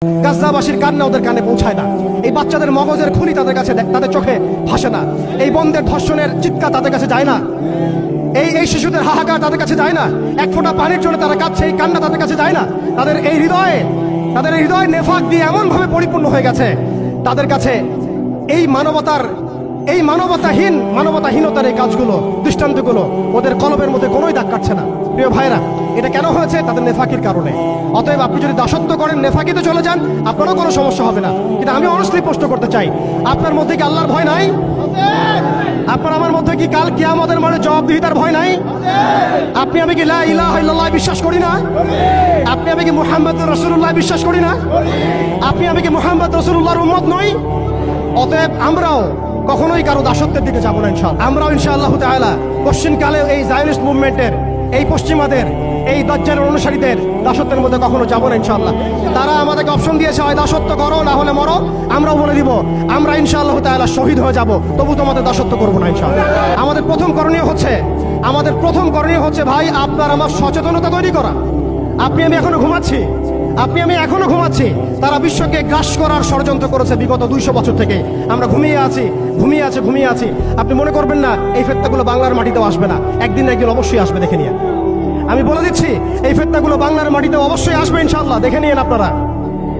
গাজাবাসীর কান্না ওদের কানে পৌঁছায় না। এই বাচ্চাদের মগজের খুলি তাদের কাছে, তাদের চোখে ভাসে না। এই বন্ধের ধর্ষণের চিৎকার তাদের কাছে যায় না। এই শিশুদের হাহাকার তাদের কাছে যায় না। এক ফোঁটা পানির জন্য তারা কাঁদছে, এই কান্না তাদের কাছে যায় না। তাদের এই হৃদয় নেফাক দিয়ে এমন ভাবে পরিপূর্ণ হয়ে গেছে, তাদের কাছে এই মানবতাহীনতার এই কাজগুলো, দৃষ্টান্তগুলো ওদের কলবের মধ্যে কোনোই দাগ কাটছে না। প্রিয় ভাইরা, এটা কেন হয়েছে? তাদের নেফাকির কারণে। অতএব আপনি যদি দাসত্ব করেন, নেফাকিতে চলে যান, আপনারও কোনো সমস্যা হবে না। কিন্তু আমি অনেস্টলি প্রশ্ন করতে চাই, আপনার মধ্যে কি আল্লাহর ভয় নাই? আপনার আমার মধ্যে কি কাল কিয়ামতের মাঠে জবাবদিহিতার ভয় নাই? আপনি আমি কি লা ইলাহা ইল্লাল্লাহ বিশ্বাস করি না? আপনি আমি কি মুহাম্মদুর রাসূলুল্লাহ বিশ্বাস করি না? আপনি আমি কি মুহাম্মদ রাসূলুল্লাহর উম্মত নই? অতএব আমরাও কখনোই কারো দাসত্বের দিকে যাবো না ইনশাআল্লাহ। আমরাও ইনশাআল্লাহ তাআলা পশ্চিমকালে এই জায়নিস্ট মুভমেন্টের, এই পশ্চিমাদের, এই দাজ্জালের অনুসারীদের দাসত্বের মধ্যে কখনো যাবো না ইনশাআল্লাহ। তারা আমাদেরকে অপশন দিয়েছে, হয় দাসত্ব করো না হলে মরো। আমরাও বলে দিব, আমরা ইনশাআল্লাহ তাআলা শহীদ হয়ে যাব, তবু তোমাদের দাসত্ব করবো না ইনশাআল্লাহ। আমাদের প্রথম করণীয় হচ্ছে ভাই, আপনার আমার সচেতনতা তৈরি করা। আপনি আমি এখনো ঘুমাচ্ছি। তারা বিশ্বকে গ্রাস করার ষড়যন্ত্র করেছে বিগত 200 বছর থেকে। আমরা ঘুমিয়ে আছি। আপনি মনে করবেন না এই ফেতনাগুলো বাংলার মাটিতেও আসবে না। একদিন অবশ্যই আসবে, দেখে নিয়ে। আমি বলে দিচ্ছি, এই ফেতনাগুলো বাংলার মাটিতেও অবশ্যই আসবে ইনশাআল্লাহ, দেখে নিয়েন আপনারা।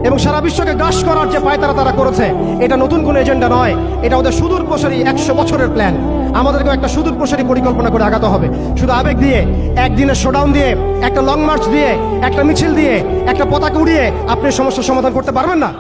এবং সারা বিশ্বকে গ্রাস করার যে পায়তারা তারা করেছে, এটা নতুন কোনো এজেন্ডা নয়, এটা ওদের সুদূর প্রসারী 100 বছরের প্ল্যান। আমাদেরকেও একটা সুদূর প্রসারী পরিকল্পনা করে আগাতে হবে। শুধু আবেগ দিয়ে, একদিনের শোডাউন দিয়ে, একটা লং মার্চ দিয়ে, একটা মিছিল দিয়ে, একটা পতাকা উড়িয়ে আপনি সমস্যার সমাধান করতে পারবেন না।